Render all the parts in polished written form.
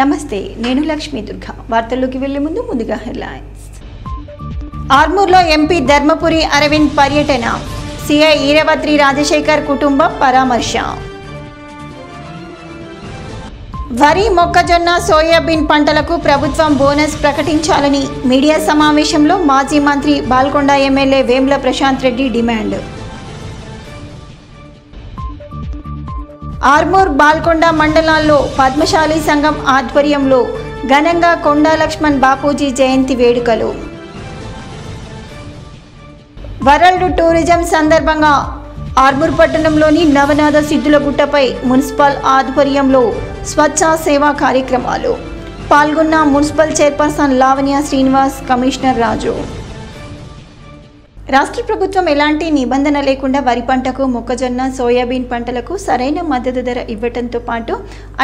నమస్తే, నేను లక్ష్మీ దుర్గా. వార్తల్లోకి వెళ్లే ముందుగా హెడ్లైన్స్. ఆర్మూర్లో ఎంపీ ధర్మపురి అరవింద్ పర్యటన, సిఐ ఈరవత్రి రాజశేఖర్ కుటుంబం పరామర్శ. వరి, మొక్కజొన్న, సోయాబీన్ పంటలకు ప్రభుత్వం బోనస్ ప్రకటించాలని మీడియా సమావేశంలో మాజీ మంత్రి బాల్కొండ ఎమ్మెల్యే వేముల ప్రశాంత్ రెడ్డి డిమాండ్. ఆర్మూర్, బాల్కొండ మండలాల్లో పద్మశాలి సంఘం ఆధ్వర్యంలో ఘనంగా కొండా లక్ష్మణ్ బాపూజీ జయంతి వేడుకలు. వరల్డ్ టూరిజం సందర్భంగా ఆర్మూర్ పట్టణంలోని నవనాథ సిద్ధుల గుట్టపై మున్సిపల్ ఆధ్వర్యంలో స్వచ్ఛ సేవా కార్యక్రమాలు. పాల్గొన్న municipal chairperson Lavanya Srinivas, commissioner Raju. రాష్ట్ర ప్రభుత్వం ఎలాంటి నిబంధన లేకుండా వరి పంటకు, మొక్కజొన్న, సోయాబీన్ పంటలకు సరైన మద్దతు ధర ఇవ్వడంతో పాటు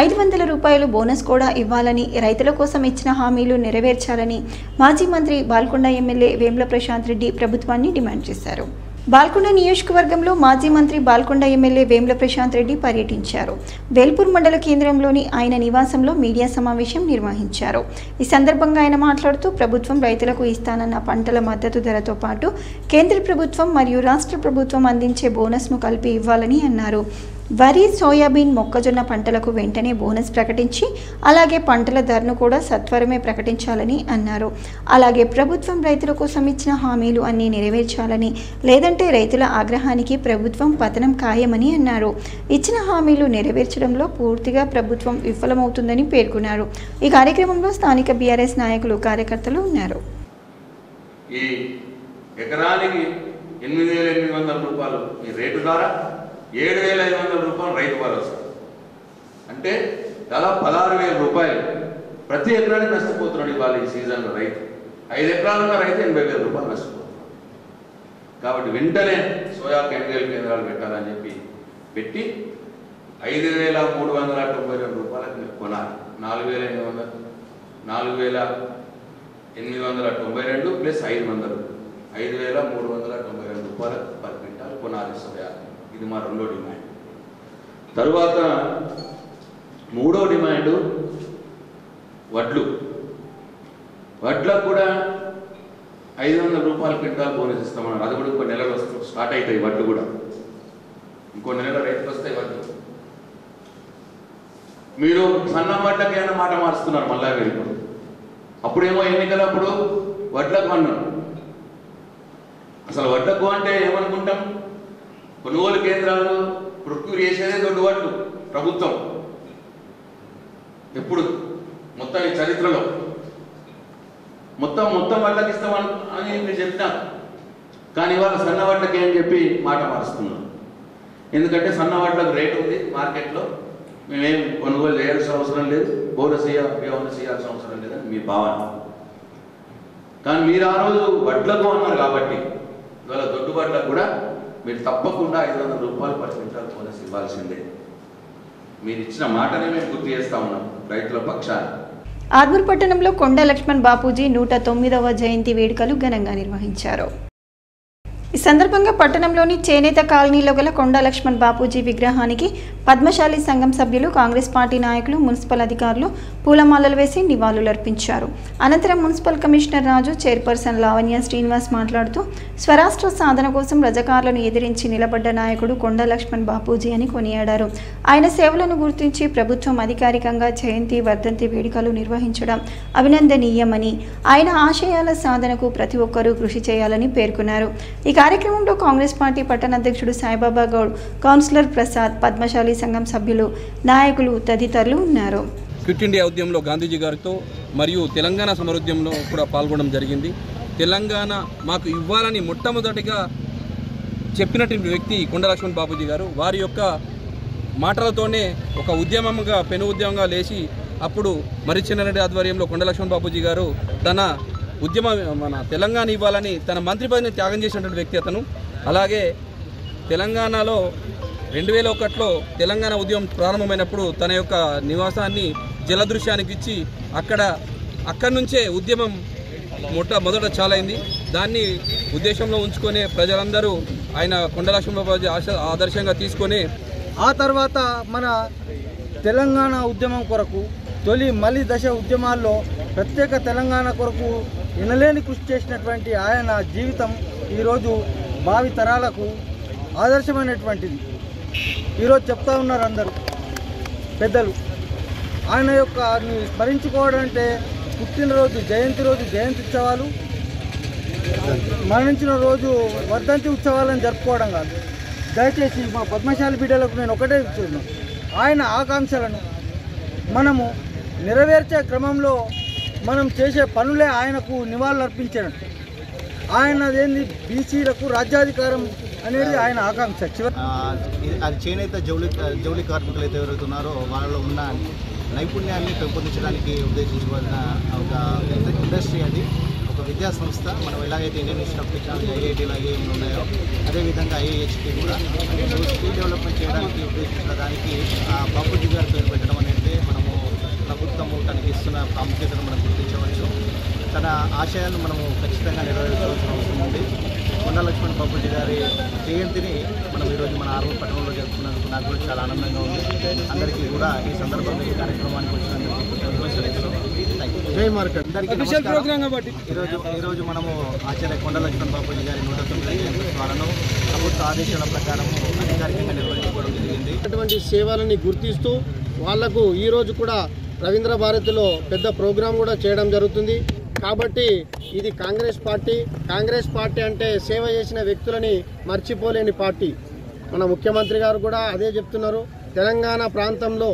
500 రూపాయలు బోనస్ కూడా ఇవ్వాలని, రైతుల కోసం ఇచ్చిన హామీలు నెరవేర్చాలని మాజీ మంత్రి బాల్కొండ ఎమ్మెల్యే వేముల ప్రశాంత్ రెడ్డి ప్రభుత్వాన్ని డిమాండ్ చేశారు. బాల్కొండ నియోజకవర్గంలో మాజీ మంత్రి బాల్కొండ ఎమ్మెల్యే వేముల ప్రశాంత్ రెడ్డి పర్యటించారు. వేల్పూర్ మండల కేంద్రంలోని ఆయన నివాసంలో మీడియా సమావేశం నిర్వహించారు. ఈ సందర్భంగా ఆయన మాట్లాడుతూ ప్రభుత్వం రైతులకు ఇస్తానన్న పంటల మద్దతు ధరతో పాటు కేంద్ర ప్రభుత్వం మరియు రాష్ట్ర ప్రభుత్వం అందించే బోనస్ను కలిపి ఇవ్వాలని అన్నారు. వరి, సోయాబీన్, మొక్కజొన్న పంటలకు వెంటనే బోనస్ ప్రకటించి అలాగే పంటల ధరను కూడా సత్వరమే ప్రకటించాలని అన్నారు. అలాగే ప్రభుత్వం రైతుల కోసం ఇచ్చిన హామీలు అన్నీ నెరవేర్చాలని, లేదంటే రైతుల ఆగ్రహానికి ప్రభుత్వం పతనం ఖాయమని అన్నారు. ఇచ్చిన హామీలు నెరవేర్చడంలో పూర్తిగా ప్రభుత్వం విఫలమవుతుందని పేర్కొన్నారు. ఈ కార్యక్రమంలో స్థానిక బీఆర్ఎస్ నాయకులు, కార్యకర్తలు ఉన్నారు. ఈ ఎకరానికి 8,800 రూపాయలు ఈ రేటు ద్వారా 7,500 రూపాయలు రైతు భరోసా అంటే దాదాపు 16,000 రూపాయలు ప్రతి ఎకరానికి నష్టపోతున్నాడు. ఇవాళ ఈ సీజన్లో రైతు 5 ఎకరాలు ఉన్న రైతు 80,000 రూపాయలు నష్టపోతున్నాడు. కాబట్టి వెంటనే సోయా కేంద్రాలు పెట్టాలని చెప్పి పెట్టి 5,392 రూపాయలకు కొనాలి. 4,892 ప్లస్ 500 5,392 రూపాయలకు పర్ క్వింటాల్ కొనాలి సోయా. ఇది మా రెండో డిమాండ్. తరువాత మూడో డిమాండ్ వడ్లకు కూడా 500 రూపాయల క్వింటాల్ బోనస్ ఇస్తామన్నారు. అది కూడా ఇంకో నెలలో స్టార్ట్ అవుతాయి. వడ్లు కూడా ఇంకో నెలలో రైతుకు వస్తాయి వడ్లు. మీరు సన్న వడ్లకి ఏమైనా మాట మారుస్తున్నారు. మళ్ళా మీరు అప్పుడేమో ఎన్నికలప్పుడు వడ్లకు అన్నారు. అసలు వడ్లకు అంటే ఏమనుకుంటాం? కొనుగోలు కేంద్రాలు ప్రొక్యూర్ చేసేదే దొడ్డు వడ్లు ప్రభుత్వం. ఎప్పుడు మొత్తం ఈ చరిత్రలో మొత్తం వడ్లకి ఇస్తామని మీరు చెప్తాను. కానీ ఇవాళ సన్న వడ్లకి అని చెప్పి మాట మారుస్తున్నాం. ఎందుకంటే సన్న వడ్లకు రేటు ఉంది మార్కెట్లో, మేమేం కొనుగోలు చేయాల్సిన అవసరం లేదు, బోనస్ చేయాల్సిన అవసరం లేదని మీ భావన. కానీ మీరు ఆ రోజు వడ్లకు అన్నారు కాబట్టి ఇవాళ దొడ్డు వడ్లకు కూడా మీరు తప్పకుండా 500 రూపాయలు పర్ క్వింటాల్ బోనస్ ఇవ్వాల్సిందే. మీరు ఇచ్చిన మాటనే మేము గుర్తు చేస్తా ఉన్నాం రైతుల పక్షాన. ఆర్మూర్ పట్టణంలో కొండా లక్ష్మణ్ బాపూజీ 109వ జయంతి వేడుకలు ఘనంగా నిర్వహించారు. ఈ సందర్భంగా పట్టణంలోని చేనేత కాలనీలో గల కొండా లక్ష్మణ్ బాపూజీ విగ్రహానికి పద్మశాలి సంఘం సభ్యులు, కాంగ్రెస్ పార్టీ నాయకులు, మున్సిపల్ అధికారులు పూలమాలలు వేసి నివాళులర్పించారు. అనంతరం మున్సిపల్ కమిషనర్ రాజు, చైర్పర్సన్ లావణ్య శ్రీనివాస్ మాట్లాడుతూ స్వరాష్ట్ర సాధన కోసం రజకారులను ఎదిరించి నిలబడ్డ నాయకుడు కొండా లక్ష్మణ్ బాపూజీ అని కొనియాడారు. ఆయన సేవలను గుర్తించి ప్రభుత్వం అధికారికంగా జయంతి, వర్ధంతి వేడుకలు నిర్వహించడం అభినందనీయమని, ఆయన ఆశయాల సాధనకు ప్రతి ఒక్కరూ కృషి చేయాలని పేర్కొన్నారు. ఈ కార్యక్రమంలో కాంగ్రెస్ పార్టీ పట్టణ అధ్యక్షుడు సాయిబాబా గౌడ్, కౌన్సిలర్ ప్రసాద్, పద్మశాలి సంఘం సభ్యులు, నాయకులు తదితరులు ఉన్నారు. క్విట్ ఇండియా ఉద్యమంలో గాంధీజీ గారితో మరియు తెలంగాణ సమరోద్యమంలో కూడా పాల్గొనడం జరిగింది. తెలంగాణ మాకు ఇవ్వాలని మొట్టమొదటిగా చెప్పినటువంటి వ్యక్తి కొండా లక్ష్మణ్ బాపూజీ గారు. వారి యొక్క మాటలతోనే ఒక ఉద్యమంగా, పెను ఉద్యమంగా లేచి అప్పుడు మర్రిచెన్నారెడ్డి ఆధ్వర్యంలో కొండా లక్ష్మణ్ బాపూజీ గారు తన మన తెలంగాణ ఇవ్వాలని తన మంత్రి పదవిని త్యాగం చేసినటువంటి వ్యక్తి అతను. అలాగే తెలంగాణలో 2001లో తెలంగాణ ఉద్యమం ప్రారంభమైనప్పుడు తన యొక్క నివాసాన్ని జలదృశ్యానికి ఇచ్చి అక్కడి నుంచే ఉద్యమం మొదట చాలైంది. దాన్ని ఉద్దేశంలో ఉంచుకొని ప్రజలందరూ ఆయన కొండా లక్ష్మణ్ బాపూజీ ఆదర్శంగా తీసుకొని ఆ తర్వాత మన తెలంగాణ ఉద్యమం కొరకు తొలి మలి దశ ఉద్యమాల్లో ప్రత్యేక తెలంగాణ కొరకు ఎనలేని కృషి చేసినటువంటి ఆయన జీవితం ఈరోజు భావి తరాలకు ఆదర్శమైనటువంటిది. ఈరోజు చెప్తా ఉన్నారు అందరూ పెద్దలు. ఆయన యొక్క స్మరించుకోవడం అంటే పుట్టినరోజు జయంతి ఉత్సవాలు, మరణించిన రోజు వర్ధంతి ఉత్సవాలను జరుపుకోవడం కాదు. దయచేసి మా పద్మశాలి బిడ్డలకు నేను ఒకటే చెప్తున్నాను, ఆయన ఆకాంక్షలను మనము నెరవేర్చే క్రమంలో మనం చేసే పనులే ఆయనకు నివాళులు అర్పించడం. ఆయనదేంది బీసీలకు రాజ్యాధికారం అనేది ఆయన ఆకాంక్ష. అది చేనేత జౌళి కార్మికులు అయితే ఎవరైతున్నారో వాళ్ళలో ఉన్న నైపుణ్యాన్ని పెంపొందించడానికి ఉద్దేశించబడిన ఒక ఇండస్ట్రీ, అది ఒక విద్యా సంస్థ. మనం ఎలాగైతే ఇండియన్ ఇన్స్టిట్యూట్ ఆఫ్ టెక్నాలజీ ఐఐటీలు ఐఐఎంలు ఉన్నాయో అదేవిధంగా ఐఐహెచ్కి కూడా స్కిల్ డెవలప్మెంట్ చేయడానికి ఉద్దేశించిన దానికి బాపూజీ గారి పేరు పెట్టడం అనేది మనము ప్రభుత్వము తనకి ఇస్తున్న ప్రాముఖ్యతను మనం గుర్తించవచ్చు. తన ఆశయాలను మనము ఖచ్చితంగా నెరవేర్చాల్సిన అవసరం ఉంది. కొండా లక్ష్మణ్ బాపూజీ గారి జయంతిని మనం ఈరోజు మన ఆర్మూర్ పట్టణంలో జరుపుకున్నందుకు నాకు కూడా చాలా ఆనందంగా ఉంది. అందరికీ కూడా ఈ సందర్భంగా ఈ కార్యక్రమానికి వచ్చినందుకు ఈరోజు మనము ఆచార్య కొండా లక్ష్మణ్ బాపూజీ గారి 109వ జయంతి ఉత్సవాలను ప్రభుత్వ ఆదేశాల ప్రకారం అధికారికంగా నిర్వహించుకోవడం జరిగింది. అటువంటి సేవలని గుర్తిస్తూ వాళ్లకు ఈరోజు కూడా రవీంద్ర భారతిలో పెద్ద ప్రోగ్రాం కూడా చేయడం జరుగుతుంది. కాబట్టి ఇది కాంగ్రెస్ పార్టీ అంటే సేవ చేసిన వ్యక్తులని మర్చిపోలేని పార్టీ. మన ముఖ్యమంత్రి గారు కూడా అదే చెప్తున్నారు. తెలంగాణ ప్రాంతంలో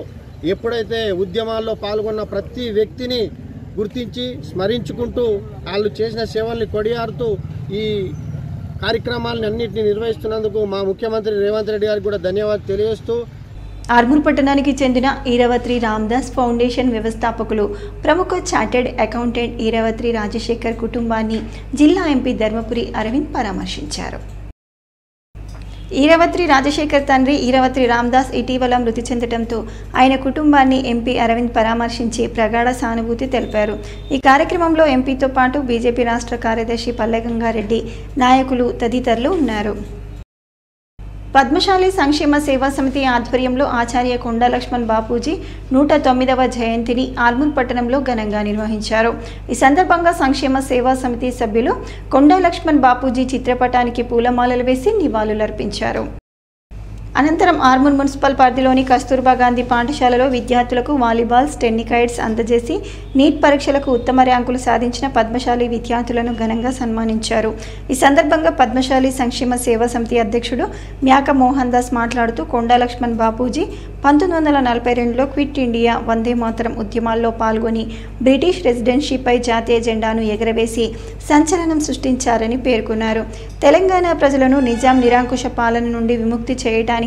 ఎప్పుడైతే ఉద్యమాల్లో పాల్గొన్న ప్రతి వ్యక్తిని గుర్తించి స్మరించుకుంటూ వాళ్ళు చేసిన సేవల్ని కొడియారుతూ ఈ కార్యక్రమాలను అన్నింటినీ నిర్వహిస్తున్నందుకు మా ముఖ్యమంత్రి రేవంత్ రెడ్డి గారికి కూడా ధన్యవాదాలు తెలియజేస్తూ ఆర్మూర్ పట్టణానికి చెందిన ఈరవత్రి రామదాస్ ఫౌండేషన్ వ్యవస్థాపకులు ప్రముఖ చార్టెడ్ అకౌంటెంట్ ఈరవత్రి రాజశేఖర్ కుటుంబాన్ని జిల్లా ఎంపీ ధర్మపురి అరవింద్ పరామర్శించారు. ఈరవత్రి రాజశేఖర్ తండ్రి ఈరవత్రి రామదాస్ ఇటీవల మృతి చెందడంతో ఆయన కుటుంబాన్ని ఎంపీ అరవింద్ పరామర్శించి ప్రగాఢ సానుభూతి తెలిపారు. ఈ కార్యక్రమంలో ఎంపీతో పాటు బీజేపీ రాష్ట్ర కార్యదర్శి పల్లె గంగారెడ్డి, నాయకులు తదితరులు ఉన్నారు. పద్మశాలి సంక్షేమ సేవా సమితి ఆధ్వర్యంలో ఆచార్య కొండా లక్ష్మణ్ బాపూజీ 109వ జయంతిని ఆర్మూర్ పట్టణంలో ఘనంగా నిర్వహించారు. ఈ సందర్భంగా సంక్షేమ సేవా సమితి సభ్యులు కొండా లక్ష్మణ్ బాపూజీ చిత్రపటానికి పూలమాలలు వేసి నివాళులర్పించారు. అనంతరం ఆర్మూర్ మున్సిపల్ పరిధిలోని కస్తూర్బా గాంధీ పాఠశాలలో విద్యార్థులకు వాలీబాల్, టెన్నికైట్స్ అందజేసి నీట్ పరీక్షలకు ఉత్తమ ర్యాంకులు సాధించిన పద్మశాలి విద్యార్థులను ఘనంగా సన్మానించారు. ఈ సందర్భంగా పద్మశాలి సంక్షేమ సేవా సమితి అధ్యక్షుడు మ్యాక మోహన్ దాస్ మాట్లాడుతూ కొండా లక్ష్మణ్ బాపూజీ 1942లో క్విట్ ఇండియా, వందే మాతరం ఉద్యమాల్లో పాల్గొని బ్రిటిష్ రెసిడెన్సీపై జాతీయ జెండాను ఎగరవేసి సంచలనం సృష్టించారని పేర్కొన్నారు. తెలంగాణ ప్రజలను నిజాం నిరంకుశ పాలన నుండి విముక్తి చేయడానికి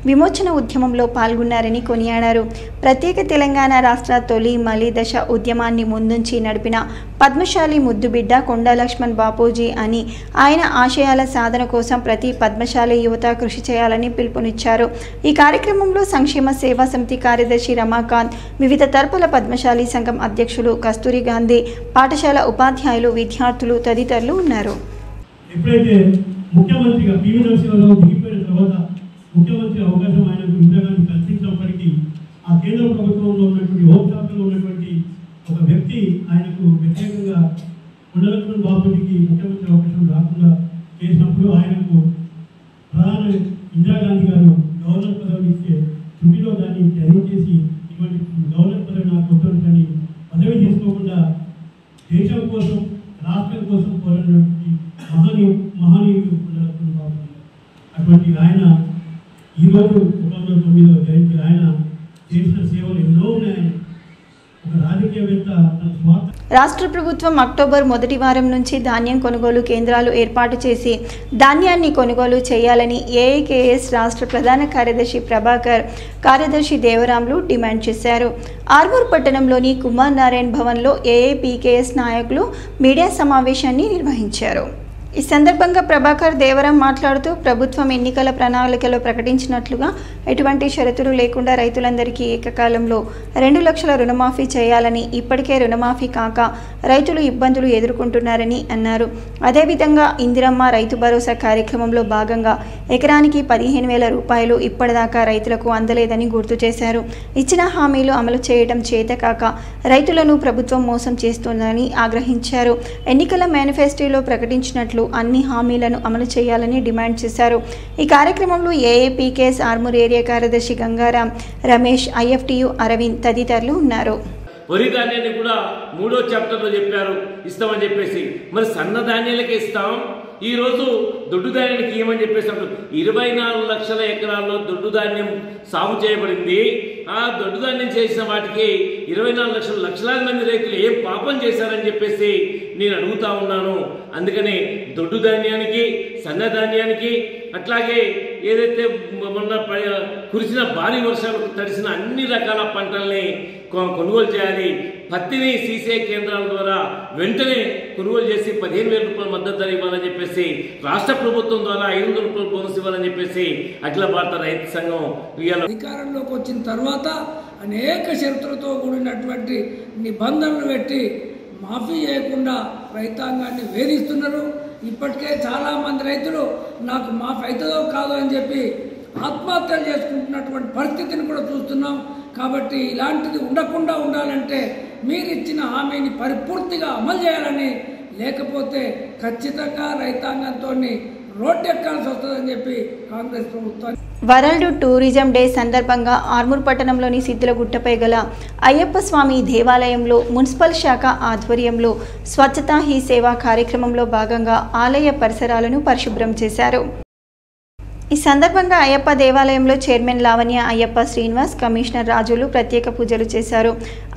విమోచన ఉద్యమంలో పాల్గొన్నారని కొనియాడారు. ప్రత్యేక తెలంగాణ రాష్ట్ర తొలి మలి దశ ఉద్యమాన్ని ముందుంచి నడిపిన పద్మశాలి ముద్దుబిడ్డ కొండా లక్ష్మణ్ బాపూజీ అని, ఆయన ఆశయాల సాధన కోసం ప్రతి పద్మశాలి యువత కృషి చేయాలని పిలుపునిచ్చారు. ఈ కార్యక్రమంలో సంక్షేమ సేవా సమితి కార్యదర్శి రమాకాంత్, వివిధ తరపుల పద్మశాలి సంఘం అధ్యక్షులు కస్తూరి గాంధీ, పాఠశాల ఉపాధ్యాయులు, విద్యార్థులు తదితరులు ఉన్నారు. ఎప్పుడైతే ముఖ్యమంత్రిగా పివి నరసింహారావు దిగిపోయిన తర్వాత ముఖ్యమంత్రి అవకాశం ఆయనకు ఇందిరాగాంధీ కల్పించినప్పటికీ ఆ కేంద్ర ప్రభుత్వంలో ఉన్నటువంటి హోంశాఖలో ఉన్నటువంటి ఒక వ్యక్తి ఆయనకు వ్యతిరేకంగా కొండా లక్ష్మణ్ బాపూజీకి ముఖ్యమంత్రి అవకాశం రాకుండా చేసినప్పుడు ఆయనకు ప్రధాని ఇందిరాగాంధీ గారు గవర్నర్ పదవిని ఇస్తే చుట్టిలో దాన్ని త్యాగం చేసి ఇటువంటి గవర్నర్ పదవి నాకు వద్దని పదవి తీసుకోకుండా దేశం కోసం, రాష్ట్రం కోసం పోరాడినటువంటి మహనీయుడు కొండా లక్ష్మణ్ బాపూజీ. అటువంటి ఆయన ఈరోజు 109వ జయంతి, ఆయన చేసిన సేవలు ఎన్నో ఉన్నాయి. ఒక రాజకీయవేత్త తన స్వార్థ రాష్ట్ర ప్రభుత్వం అక్టోబర్ మొదటి వారం నుంచి ధాన్యం కొనుగోలు కేంద్రాలు ఏర్పాటు చేసి ధాన్యాన్ని కొనుగోలు చేయాలని ఏఐకేఎస్ రాష్ట్ర ప్రధాన కార్యదర్శి ప్రభాకర్, కార్యదర్శి దేవరాంలు డిమాండ్ చేశారు. ఆర్మూర్ పట్టణంలోని కుమార్ నారాయణ్ భవన్లో ఏఐపీకేఎస్ నాయకులు మీడియా సమావేశాన్ని నిర్వహించారు. ఈ సందర్భంగా ప్రభాకర్ దేవరం మాట్లాడుతూ ప్రభుత్వం ఎన్నికల ప్రణాళికలో ప్రకటించినట్లుగా ఎటువంటి షరతులు లేకుండా రైతులందరికీ ఏకకాలంలో 2 లక్షల రుణమాఫీ చేయాలని, ఇప్పటికే రుణమాఫీ కాక రైతులు ఇబ్బందులు ఎదుర్కొంటున్నారని అన్నారు. అదేవిధంగా ఇందిరమ్మ రైతు భరోసా కార్యక్రమంలో భాగంగా ఎకరానికి 15,000 రూపాయలు ఇప్పటిదాకా రైతులకు అందలేదని గుర్తు చేశారు. ఇచ్చిన హామీలు అమలు చేయడం చేతకాక రైతులను ప్రభుత్వం మోసం చేస్తోందని ఆగ్రహించారు. ఎన్నికల మేనిఫెస్టోలో ప్రకటించినట్లు అన్ని హామీలను అమలు చేయాలని డిమాండ్ చేశారు. ఈ కార్యక్రమంలో ఏఏపీకేఎస్ ఆర్మూర్ ఏరియా కార్యదర్శి గంగారాం, రమేష్, ఐఎఫ్టియు అరవింద్ తదితరులు ఉన్నారు. వరి ధాన్యాన్ని కూడా 3వ చాప్టర్లో చెప్పారు ఇస్తామని చెప్పేసి, మరి సన్న ధాన్యాలకే ఇస్తాం. ఈరోజు దొడ్డు ధాన్యానికి ఏమని చెప్పేసి 24 లక్షల ఎకరాల్లో దొడ్డు ధాన్యం సాగు చేయబడింది. ఆ దొడ్డు ధాన్యం చేసిన వాటికి 24 లక్షలాది మంది రైతులు ఏం పాపం చేశారని చెప్పేసి నేను అడుగుతా ఉన్నాను. అందుకని దొడ్డు ధాన్యానికి, సన్న ధాన్యానికి, అట్లాగే ఏదైతే మొన్న కురిసిన భారీ వర్షాలకు తడిసిన అన్ని రకాల పంటల్ని కొనుగోలు చేయాలి. పత్తిని సీసీఐ కేంద్రాల ద్వారా వెంటనే కొనుగోలు చేసి 15,000 రూపాయల మద్దతు ధర ఇవ్వాలని చెప్పేసి, రాష్ట్ర ప్రభుత్వం ద్వారా 500 రూపాయలు బోనస్ ఇవ్వాలని చెప్పేసి అఖిల భారత రైతు సంఘం అధికారంలోకి వచ్చిన తర్వాత అనేక షరతులతో కూడినటువంటి నిబంధనలు పెట్టి మాఫీ చేయకుండా రైతాంగాన్ని వేధిస్తున్నారు. ఇప్పటికే చాలామంది రైతులు నాకు మాఫీ అవుతుందో కాదో అని చెప్పి ఆత్మహత్యలు చేసుకుంటున్నటువంటి పరిస్థితిని కూడా చూస్తున్నాం. కాబట్టి ఇలాంటిది ఉండకుండా ఉండాలంటే మీరు ఇచ్చిన హామీని పరిపూర్తిగా అమలు చేయాలని, లేకపోతే ఖచ్చితంగా రైతాంగంతో రోడ్డు ఎక్కాల్సి వస్తుందని చెప్పి కాంగ్రెస్ ప్రభుత్వం. వరల్డ్ టూరిజం డే సందర్భంగా ఆర్మూర్ పట్టణంలోని సిద్ధులగుట్టపై గల అయ్యప్ప స్వామి దేవాలయంలో మున్సిపల్ శాఖ ఆధ్వర్యంలో స్వచ్ఛతా హీ సేవా కార్యక్రమంలో భాగంగా ఆలయ పరిసరాలను పరిశుభ్రం చేశారు. ఈ సందర్భంగా అయ్యప్ప దేవాలయంలో చైర్మన్ లావణ్య, అయ్యప్ప శ్రీనివాస్, కమిషనర్ రాజులు ప్రత్యేక పూజలు చేశారు.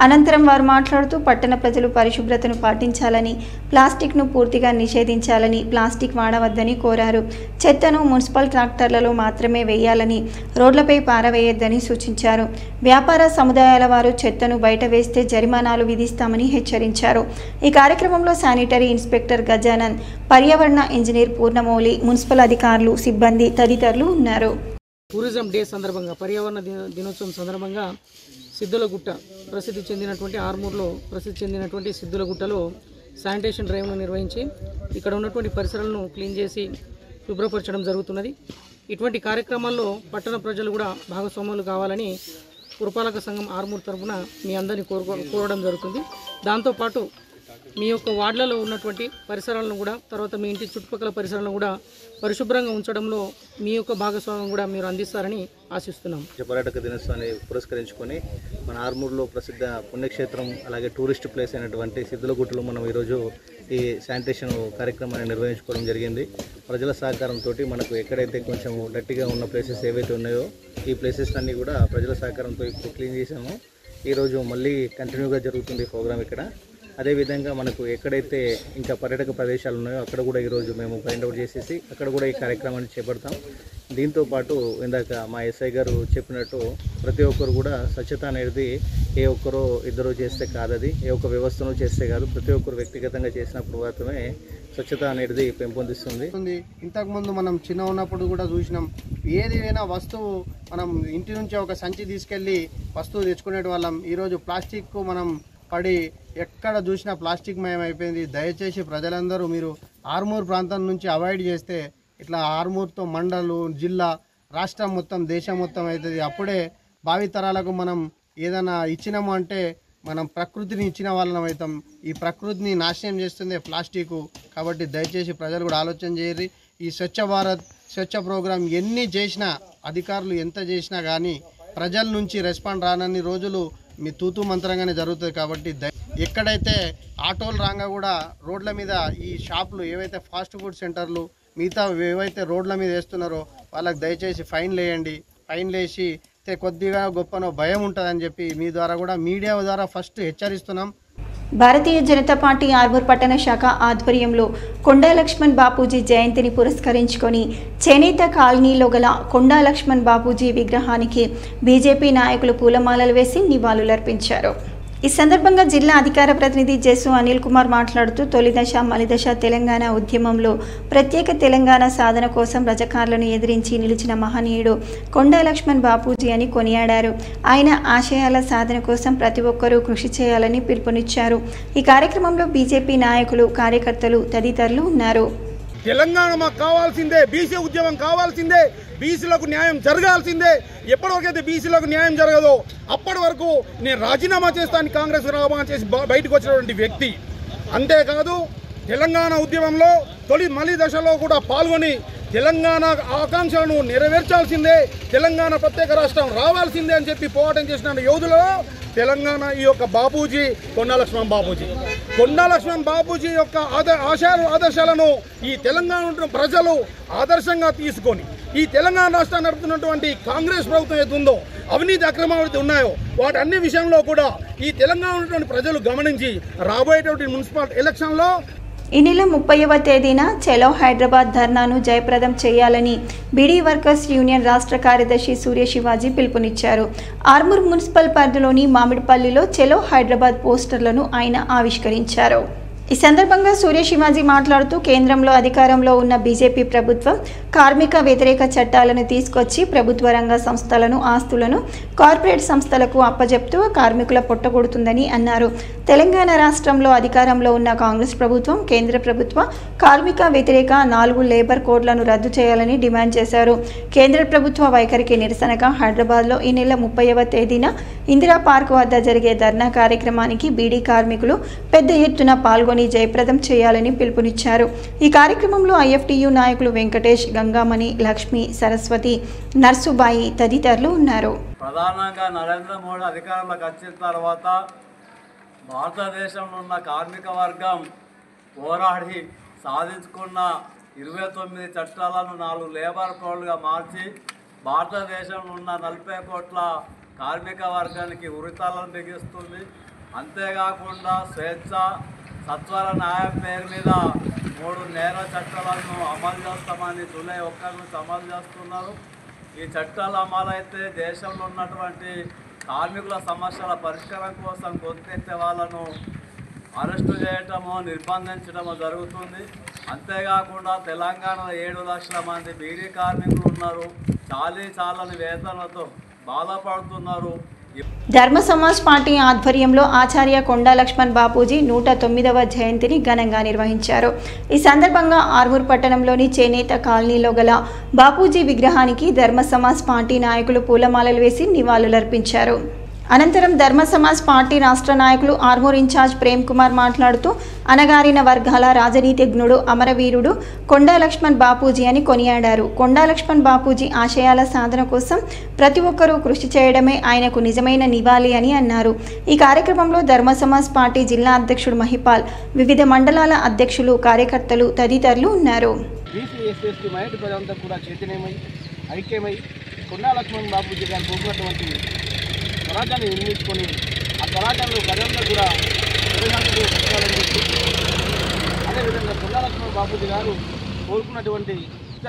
అనంతరం వారు మాట్లాడుతూ పట్టణ ప్రజలు పరిశుభ్రతను పాటించాలని, ప్లాస్టిక్ను పూర్తిగా నిషేధించాలని, ప్లాస్టిక్ వాడవద్దని కోరారు. చెత్తను మున్సిపల్ ట్రాక్టర్లలో మాత్రమే వేయాలని, రోడ్లపై పారవేయొద్దని సూచించారు. వ్యాపార సముదాయాల వారు చెత్తను బయట వేస్తే జరిమానాలు విధిస్తామని హెచ్చరించారు. ఈ కార్యక్రమంలో శానిటరీ ఇన్స్పెక్టర్ గజానన్, పర్యావరణ ఇంజనీర్ పూర్ణమౌళి, మున్సిపల్ అధికారులు, సిబ్బంది తదితరులు ఉన్నారు. టూరిజం డే సందర్భంగా, పర్యావరణ దినోత్సవం సందర్భంగా సిద్ధులగుట్ట ప్రసిద్ధి చెందినటువంటి ఆర్మూర్లో ప్రసిద్ధి చెందినటువంటి సిద్ధులగుట్టలో శానిటేషన్ డ్రైవ్ను నిర్వహించి ఇక్కడ ఉన్నటువంటి పరిసరాలను క్లీన్ చేసి శుభ్రపరచడం జరుగుతున్నది. ఇటువంటి కార్యక్రమాల్లో పట్టణ ప్రజలు కూడా భాగస్వాములు కావాలని పురపాలక సంఘం ఆర్మూర్ తరఫున మీ అందరినీ కోరడం జరుగుతుంది. దాంతోపాటు మీ యొక్క వార్డులలో ఉన్నటువంటి పరిసరాలను కూడా, తర్వాత మీ ఇంటి చుట్టుపక్కల పరిసరాలను కూడా పరిశుభ్రంగా ఉంచడంలో మీ యొక్క భాగస్వామ్యం కూడా మీరు అందిస్తారని ఆశిస్తున్నాం. పర్యాటక దినోత్సవాన్ని పురస్కరించుకొని మన ఆర్మూర్లో ప్రసిద్ధ పుణ్యక్షేత్రం, అలాగే టూరిస్ట్ ప్లేస్ అయినటువంటి సిద్ధులగుట్టలో మనం ఈరోజు ఈ శానిటేషన్ కార్యక్రమాన్ని నిర్వహించుకోవడం జరిగింది. ప్రజల సహకారంతో మనకు ఎక్కడైతే కొంచెం డట్టిగా ఉన్న ప్లేసెస్ ఏవైతే ఉన్నాయో ఈ ప్లేసెస్ అన్నీ కూడా ప్రజల సహకారంతో ఇప్పుడు క్లీన్ చేసాము. ఈరోజు మళ్ళీ కంటిన్యూగా జరుగుతుంది ప్రోగ్రామ్ ఇక్కడ. అదేవిధంగా మనకు ఎక్కడైతే ఇంకా పర్యాటక ప్రదేశాలు ఉన్నాయో అక్కడ కూడా ఈరోజు మేము ఫైండ్ అవుట్ చేసేసి అక్కడ కూడా ఈ కార్యక్రమాన్ని చేపడతాం. దీంతోపాటు ఇందాక మా ఎస్ఐ గారు చెప్పినట్టు ప్రతి ఒక్కరు కూడా స్వచ్ఛత అనేది ఏ ఒక్కరో ఇద్దరు చేస్తే కాదది, ఏ ఒక్క వ్యవస్థను చేస్తే కాదు, ప్రతి ఒక్కరు వ్యక్తిగతంగా చేసినప్పుడు మాత్రమే స్వచ్ఛత అనేది పెంపొందిస్తుంది. ఇంతకుముందు మనం చిన్న ఉన్నప్పుడు కూడా చూసినాం, ఏదైనా వస్తువు మనం ఇంటి నుంచి ఒక సంచి తీసుకెళ్ళి వస్తువు తెచ్చుకునే వాళ్ళం. ఈరోజు ప్లాస్టిక్ మనం పడి ఎక్కడ చూసినా ప్లాస్టిక్ మయం అయిపోయింది. దయచేసి ప్రజలందరూ మీరు ఆర్మూర్ ప్రాంతం నుంచి అవాయిడ్ చేస్తే ఇట్లా ఆర్మూర్తో మండలు, జిల్లా, రాష్ట్రం మొత్తం, దేశం మొత్తం అవుతుంది. అప్పుడే భావితరాలకు మనం ఏదైనా ఇచ్చినాము అంటే మనం ప్రకృతిని ఇచ్చిన వాళ్ళం అవుతాం. ఈ ప్రకృతిని నాశనం చేస్తుంది ప్లాస్టిక్. కాబట్టి దయచేసి ప్రజలు కూడా ఆలోచన చేయరు. ఈ స్వచ్ఛ భారత్, స్వచ్ఛ ప్రోగ్రాం ఎన్ని చేసినా, అధికారులు ఎంత చేసినా కానీ ప్రజల నుంచి రెస్పాండ్ రానన్ని రోజులు మీ తూతూ మంత్రంగానే జరుగుతుంది. కాబట్టి ఎక్కడైతే ఆటోలు రాగా కూడా రోడ్ల మీద ఈ షాపులు ఏవైతే ఫాస్ట్ ఫుడ్ సెంటర్లు మిగతా ఏవైతే రోడ్ల మీద వేస్తున్నారో వాళ్ళకి దయచేసి ఫైన్లు వేయండి. ఫైన్లు వేసి కొద్దిగా గొప్పనో భయం ఉంటుందని చెప్పి మీ ద్వారా కూడా మీడియా ద్వారా ఫస్ట్ హెచ్చరిస్తున్నాం. భారతీయ జనతా పార్టీ ఆర్మూర్ పట్టణ శాఖ ఆధ్వర్యంలో కొండా లక్ష్మణ్ బాపూజీ జయంతిని పురస్కరించుకొని చేనేత కాలనీలో గల కొండా లక్ష్మణ్ బాపూజీ విగ్రహానికి బీజేపీ నాయకులు పూలమాలలు వేసి నివాళులర్పించారు. ఈ సందర్భంగా జిల్లా అధికార ప్రతినిధి జెసు అనిల్ కుమార్ మాట్లాడుతూ తొలిదశ మలిదశ తెలంగాణ ఉద్యమంలో ప్రత్యేక తెలంగాణ సాధన కోసం రజకారులను ఎదిరించి నిలిచిన మహనీయుడు కొండా లక్ష్మణ్ బాపూజీ అని కొనియాడారు. ఆయన ఆశయాల సాధన కోసం ప్రతి ఒక్కరూ కృషి చేయాలని పిలుపునిచ్చారు. ఈ కార్యక్రమంలో బీజేపీ నాయకులు, కార్యకర్తలు తదితరులు ఉన్నారు. తెలంగాణ మాకు కావాల్సిందే, బీసీ ఉద్యమం కావాల్సిందే, బీసీలకు న్యాయం జరగాల్సిందే. ఎప్పటివరకైతే బీసీలకు న్యాయం జరగదో అప్పటి వరకు నేను రాజీనామా చేస్తాను కాంగ్రెస్ రాజీనామా చేసి బయటకు వచ్చినటువంటి వ్యక్తి. అంతేకాదు తెలంగాణ ఉద్యమంలో మలి దశలో కూడా పాల్గొని తెలంగాణ ఆకాంక్షలను నెరవేర్చాల్సిందే, తెలంగాణ ప్రత్యేక రాష్ట్రం రావాల్సిందే అని చెప్పి పోరాటం చేసిన యోధులలో తెలంగాణ ఈ యొక్క బాపూజీ కొండా లక్ష్మణ్ బాపూజీ యొక్క ఆదర్శాలను ఈ తెలంగాణ ప్రజలు ఆదర్శంగా తీసుకొని ఈ తెలంగాణ రాష్ట్రాన్ని నడుపుతున్నటువంటి కాంగ్రెస్ ప్రభుత్వం ఏదుందో అవినీతి అక్రమాలు ఉన్నాయో వాటి అన్ని విషయంలో కూడా ఈ తెలంగాణ ప్రజలు గమనించి రాబోయేటువంటి మున్సిపల్ ఎలక్షన్లో ఈ నెల 30వ తేదీన చలో హైదరాబాద్ ధర్నాను జయప్రదం చేయాలని బీడీ వర్కర్స్ యూనియన్ రాష్ట్ర కార్యదర్శి సూర్య శివాజీ పిలుపునిచ్చారు. ఆర్మూర్ మున్సిపల్ పరిధిలోని మామిడిపల్లిలో చలో హైదరాబాద్ పోస్టర్లను ఆయన ఆవిష్కరించారు. ఈ సందర్భంగా సూర్య శివాజీ మాట్లాడుతూ కేంద్రంలో అధికారంలో ఉన్న బీజేపీ ప్రభుత్వం కార్మిక వ్యతిరేక చట్టాలను తీసుకొచ్చి ప్రభుత్వ రంగ సంస్థలను, ఆస్తులను కార్పొరేట్ సంస్థలకు అప్పజెప్తూ కార్మికుల పొట్టగొడుతుందని అన్నారు. తెలంగాణ రాష్ట్రంలో అధికారంలో ఉన్న కాంగ్రెస్ ప్రభుత్వం కేంద్ర ప్రభుత్వ కార్మిక వ్యతిరేక 4 లేబర్ కోడ్లను రద్దు చేయాలని డిమాండ్ చేశారు. కేంద్ర ప్రభుత్వ వైఖరికి నిరసనగా హైదరాబాద్లో ఈ నెల 30వ తేదీన ఇందిరా పార్క్ వద్ద జరిగే ధర్నా కార్యక్రమానికి బీడీ కార్మికులు పెద్ద ఎత్తున పాల్గొని జయప్రదం చేయాలని పిలుపునిచ్చారు. ఈ కార్యక్రమంలో ఐఎఫ్టియు నాయకులు వెంకటేష్, గంగామణి, లక్ష్మి, సరస్వతి, నర్సుబాయి తదితరులు ఉన్నారు. ప్రధానంగా నరేంద్ర మోడీ అధికారంలోకి వచ్చిన తర్వాత భారతదేశంలో ఉన్న కార్మిక వర్గం పోరాడి సాధించుకున్న 29 చట్టాలను 4 లేబర్ కోడ్లుగా మార్చి భారతదేశంలో ఉన్న 40 కోట్ల కార్మిక వర్గానికి ఉరితాలను బిగిస్తుంది. అంతేకాకుండా స్వేచ్ఛ, సత్వర న్యాయం పేరు మీద 3 నేర చట్టాలను అమలు చేస్తామని జూలై 1 నుంచి అమలు చేస్తున్నారు. ఈ చట్టాలు అమలైతే దేశంలో ఉన్నటువంటి కార్మికుల సమస్యల పరిష్కారం కోసం గొంతెత్తే వాళ్ళను అరెస్టు చేయటము, నిర్బంధించడము జరుగుతుంది. అంతేకాకుండా తెలంగాణలో 7 లక్షల మంది బీడీ కార్మికులు ఉన్నారు. చాలని వేతనాలతో బాధపడుతున్నారు. ధర్మ సమాజ్ పార్టీ ఆధ్వర్యంలో ఆచార్య కొండా లక్ష్మణ్ బాపూజీ 109వ జయంతిని ఘనంగా నిర్వహించారు. ఈ సందర్భంగా ఆర్మూర్ పట్టణంలోని చేనేత కాలనీలో గల బాపూజీ విగ్రహానికి ధర్మ సమాజ్ పార్టీ నాయకులు పూలమాలలు వేసి నివాళులర్పించారు. అనంతరం ధర్మ సమాజ్ పార్టీ రాష్ట్ర నాయకులు ఆర్మూర్ ఇన్ఛార్జ్ ప్రేమ్ కుమార్ మాట్లాడుతూ అణగారిన వర్గాల రాజనీతిజ్ఞుడు, అమరవీరుడు కొండా లక్ష్మణ్ బాపూజీ అని కొనియాడారు. కొండా లక్ష్మణ్ బాపూజీ ఆశయాల సాధన కోసం ప్రతి ఒక్కరూ కృషి చేయడమే ఆయనకు నిజమైన నివాళి అని అన్నారు. ఈ కార్యక్రమంలో ధర్మ సమాజ్ పార్టీ జిల్లా అధ్యక్షుడు మహిపాల్, వివిధ మండలాల అధ్యక్షులు, కార్యకర్తలు తదితరులు ఉన్నారు. స్వరాజ్యాన్ని నిర్మించుకొని ఆ స్వరాజ్యంలో ప్రజలందరూ కూడా అదేవిధంగా కొండా లక్ష్మణ్ బాపూజీ గారు కోరుకున్నటువంటి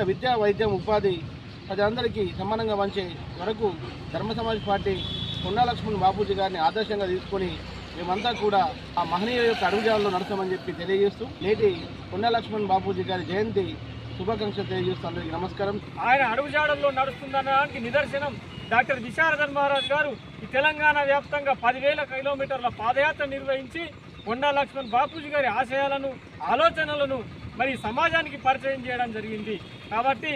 విద్య, వైద్యం, ఉపాధి ప్రజలందరికీ సమానంగా పంచే వరకు ధర్మ సమాజ్ పార్టీ కొండా లక్ష్మణ్ బాపూజీ గారిని ఆదర్శంగా తీసుకొని మేమంతా కూడా ఆ మహనీయ యొక్క అడుగుజాడలో నడుస్తామని చెప్పి తెలియజేస్తూ నేటి కొండా లక్ష్మణ్ బాపూజీ గారి జయంతి శుభాకాంక్షలు తెలియజేస్తూ అందరికీ నమస్కారం. ఆయన అడుగుజాడల్లో నడుస్తుందనడానికి నిదర్శనం డాక్టర్ విశారదన్ మహారాజ్ గారు ఈ తెలంగాణ వ్యాప్తంగా 10,000 కిలోమీటర్ల పాదయాత్ర నిర్వహించి కొండా లక్ష్మణ్ బాపూజీ గారి ఆశయాలను, ఆలోచనలను మరి సమాజానికి పరిచయం చేయడం జరిగింది. కాబట్టి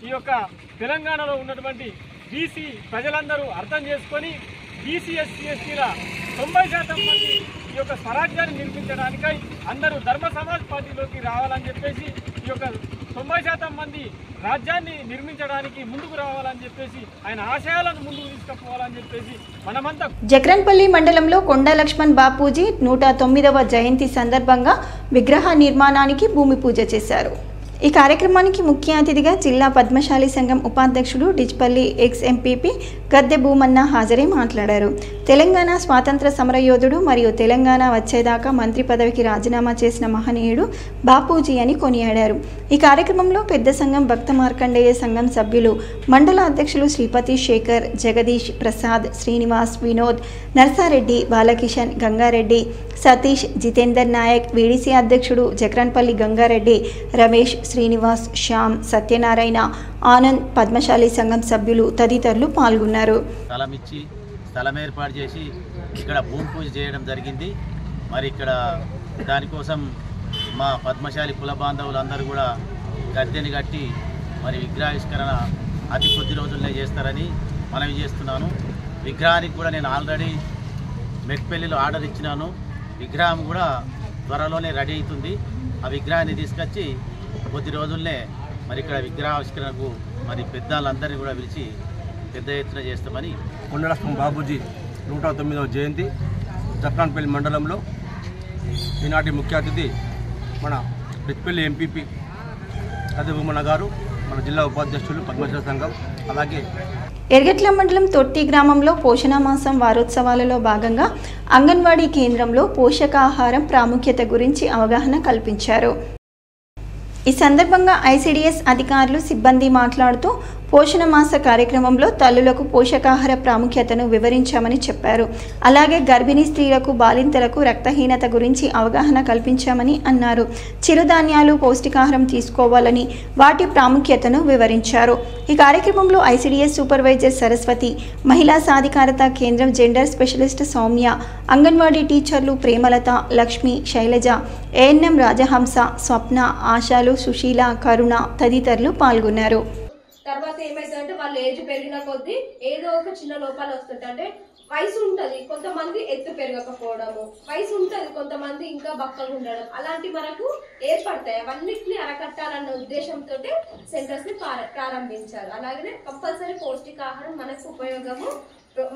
ఈ యొక్క తెలంగాణలో ఉన్నటువంటి బీసీ ప్రజలందరూ అర్థం చేసుకొని బీసీ, ఎస్సీ, ఎస్టీల 90% మంది ఈ యొక్క స్వరాజ్యాన్ని నిర్మించడానికై అందరూ ధర్మ సమాజ్ పార్టీలోకి రావాలని చెప్పేసి, ఈ యొక్క 90% మంది రాజ్యాన్ని నిర్మించడానికి ముందుకు రావాలని చెప్పేసి, ఆయన ఆశయాలను ముందుకు తీసుకుపోవాలని చెప్పేసి మనమంతా. జక్రన్పల్లి మండలంలో కొండా లక్ష్మణ్ బాపూజీ 109వ జయంతి సందర్భంగా విగ్రహ నిర్మాణానికి భూమి పూజ చేశారు. ఈ కార్యక్రమానికి ముఖ్య అతిథిగా జిల్లా పద్మశాలి సంఘం ఉపాధ్యక్షుడు డిచ్పల్లి ఎక్స్ ఎంపీపీ గద్దె భూమన్న హాజరై మాట్లాడారు. తెలంగాణ స్వాతంత్ర సమరయోధుడు మరియు తెలంగాణ వచ్చేదాకా మంత్రి పదవికి రాజీనామా చేసిన మహనీయుడు బాపూజీ అని కొనియాడారు. ఈ కార్యక్రమంలో పెద్ద సంఘం భక్త మార్కండేయ సంఘం సభ్యులు మండల అధ్యక్షులు శ్రీపతి శేఖర్, జగదీష్, ప్రసాద్, శ్రీనివాస్, వినోద్, నర్సారెడ్డి, బాలకిషన్, గంగారెడ్డి, సతీష్, జితేందర్ నాయక్, వీడీసీ అధ్యక్షుడు జక్రన్పల్లి గంగారెడ్డి, రమేష్, శ్రీనివాస్, శ్యామ్, సత్యనారాయణ, ఆనంద్, పద్మశాలి సంఘం సభ్యులు తదితరులు పాల్గొన్నారు. స్థలం ఇచ్చి స్థలం ఏర్పాటు చేసి ఇక్కడ భూమి పూజ చేయడం జరిగింది. మరి ఇక్కడ దానికోసం మా పద్మశాలి కుల బాంధవులందరూ కూడా గద్దెని కట్టి మరి విగ్రహావిష్కరణ అతి కొద్ది రోజుల్లో చేస్తారని మనవి చేస్తున్నాను. విగ్రహానికి కూడా నేను ఆల్రెడీ మెట్పల్లిలో ఆర్డర్ ఇచ్చినాను. విగ్రహం కూడా త్వరలోనే రెడీ అవుతుంది. ఆ విగ్రహాన్ని తీసుకొచ్చి కొద్ది రోజుల్లో మరి ఇక్కడ విగ్రహావిష్కరణకు మరి పెద్దలందరినీ కూడా పిలిచి పెద్ద ఎత్తున చేస్తామని. కొండ లక్ష్మణ్ బాపూజీ 109వ జయంతి జక్రాన్పల్లి మండలంలో ఈనాటి ముఖ్య అతిథి మన డిచ్పల్లి ఎంపీపీ గద్దె భూమన్న గారు, మన జిల్లా ఉపాధ్యక్షులు పద్మశాలి సంఘం, అలాగే ఎర్గట్ల మండలం తొట్టి గ్రామంలో పోషణ మాసం వారోత్సవాలలో భాగంగా అంగన్వాడీ కేంద్రంలో పోషకాహారం ప్రాముఖ్యత గురించి అవగాహన కల్పించారు. ఈ సందర్భంగా ఐసిడిఎస్ అధికారులు, సిబ్బంది మాట్లాడుతూ పోషణ మాస కార్యక్రమంలో తల్లులకు పోషకాహార ప్రాముఖ్యతను వివరించామని చెప్పారు. అలాగే గర్భిణీ స్త్రీలకు, బాలింతలకు రక్తహీనత గురించి అవగాహన కల్పించామని అన్నారు. చిరుధాన్యాలు పౌష్టికాహారం తీసుకోవాలని, వాటి ప్రాముఖ్యతను వివరించారు. ఈ కార్యక్రమంలో ఐసిడిఎస్ సూపర్వైజర్ సరస్వతి, మహిళా సాధికారత కేంద్రం జెండర్ స్పెషలిస్ట్ సౌమ్య, అంగన్వాడీ టీచర్లు ప్రేమలత, లక్ష్మి, శైలజ, ఏఎన్ఎం రాజహంస, స్వప్న, ఆశాలు, సుశీల, కరుణ తదితరులు పాల్గొన్నారు. తర్వాత ఏమైందంటే వాళ్ళ ఏజ్ పెరిగిన కొద్దీ ఏదో ఒక చిన్న లోపాలు వస్తుంటాయి. అంటే వయసు ఉంటుంది, కొంతమంది ఎత్తు పెరగకపోవడము, వయసు ఉంటుంది, కొంతమంది ఇంకా బక్కగా ఉండడం, అలాంటి మనకు ఏర్పడతాయి. అవన్నిటిని అరకట్టాలన్న ఉద్దేశంతో సెంటర్స్ ని ప్రారంభించారు. అలాగే కంపల్సరీ పౌష్టికాహారం మనకు ఉపయోగము.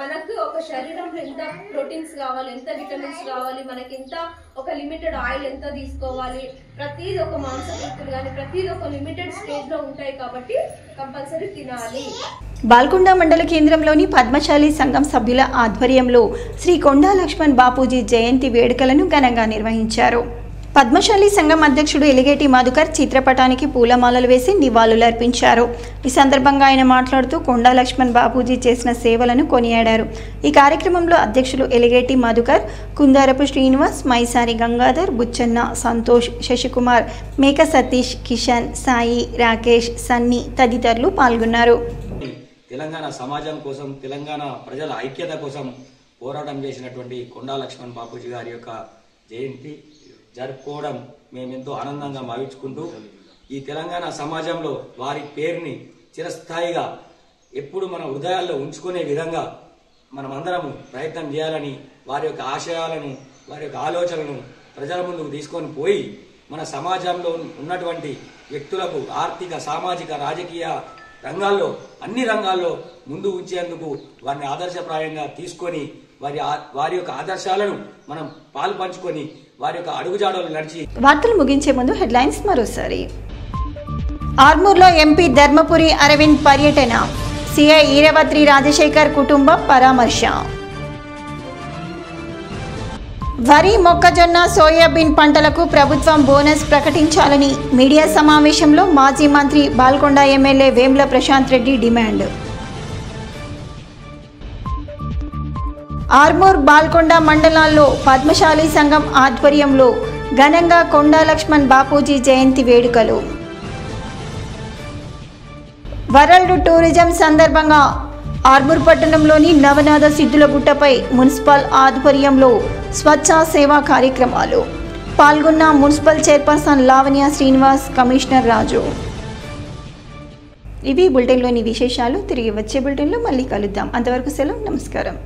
మనకు ఒక శరీరంలో ఎంత ప్రోటీన్స్ కావాలి, ఎంత విటమిన్స్ కావాలి, మనకి ఎంత ఒక లిమిటెడ్ ఆయిల్ ఎంత తీసుకోవాలి, ప్రతిదీ ఒక మాంసకృతులు కానీ ప్రతిదీ ఒక లిమిటెడ్ స్టేజ్ లో ఉంటాయి కాబట్టి కంపల్సరీ తినాలి. బాల్కొండ మండల కేంద్రంలోని పద్మశాలి సంఘం సభ్యుల ఆధ్వర్యంలో శ్రీ కొండా లక్ష్మణ్ బాపూజీ జయంతి వేడుకలను ఘనంగా నిర్వహించారు. పద్మశాలి సంఘం అధ్యక్షుడు ఎలిగేటి మధుకర్ చిత్రపటానికి పూలమాలలు వేసి నివాళులర్పించారు. ఈ సందర్భంగా ఆయన మాట్లాడుతూ కొండా లక్ష్మణ్ బాపూజీ చేసిన సేవలను కొనియాడారు. ఈ కార్యక్రమంలో అధ్యక్షులు ఎలిగేటి మధుకర్, కుందారపు శ్రీనివాస్, మైసారి గంగాధర్, బుచ్చన్న, సంతోష్, శశికుమార్, మేక సతీష్, కిషన్, సాయి, రాకేష్, సన్నీ తదితరులు పాల్గొన్నారు. తెలంగాణ సమాజం కోసం, తెలంగాణ ప్రజల ఐక్యత కోసం పోరాటం చేసినటువంటి కొండా లక్ష్మణ్ బాపూజీ గారి యొక్క జయంతి జరుపుకోవడం మేమెంతో ఆనందంగా భావించుకుంటూ ఈ తెలంగాణ సమాజంలో వారి పేరుని చిరస్థాయిగా ఎప్పుడు మన హృదయాల్లో ఉంచుకునే విధంగా మనమందరము ప్రయత్నం చేయాలని, వారి యొక్క ఆశయాలను, వారి యొక్క ఆలోచనలను ప్రజల ముందుకు తీసుకొని పోయి మన సమాజంలో ఉన్నటువంటి వ్యక్తులకు ఆర్థిక, సామాజిక, రాజకీయ రంగాల్లో అన్ని రంగాల్లో ముందు ఉంచేందుకు వారిని ఆదర్శప్రాయంగా తీసుకొని వారి యొక్క ఆదర్శాలను మనం పాలు పంచుకొని వారి యొక్క అడుగుజాడలు నడిచి. వార్తలు ముగించే ముందు హెడ్లైన్స్ మరోసారి. ఆర్మూర్లో ఎంపీ ధర్మపురి అరవింద్ పర్యటన, సిఐ ఈరవత్రి రాజశేఖర్ కుటుంబం పరామర్శ. వరి, మొక్కజొన్న, సోయాబీన్ పంటలకు ప్రభుత్వం బోనస్ ప్రకటించాలని మీడియా సమావేశంలో మాజీ మంత్రి బాల్కొండ ఎమ్మెల్యే వేముల ప్రశాంత్ రెడ్డి డిమాండ్. ఆర్మూర్, బాల్కొండ మండలాల్లో పద్మశాలి సంఘం ఆధ్వర్యంలో ఘనంగా కొండా లక్ష్మణ్ బాపూజీ జయంతి వేడుకలు. వరల్డ్ టూరిజం సందర్భంగా ఆర్మూర్ పట్టణంలోని నవనాథ సిద్ధుల గుట్టపై మున్సిపల్ ఆధ్వర్యంలో స్వచ్ఛ సేవా కార్యక్రమాలు. పాల్గొన్న municipal chairperson Lavanya Srinivas, commissioner Raju. ఇవి బులెటిన్లోని విశేషాలు. తిరిగి వచ్చే బులెటిన్లో మళ్ళీ కలుద్దాం. అంతవరకు సెలవు, నమస్కారం.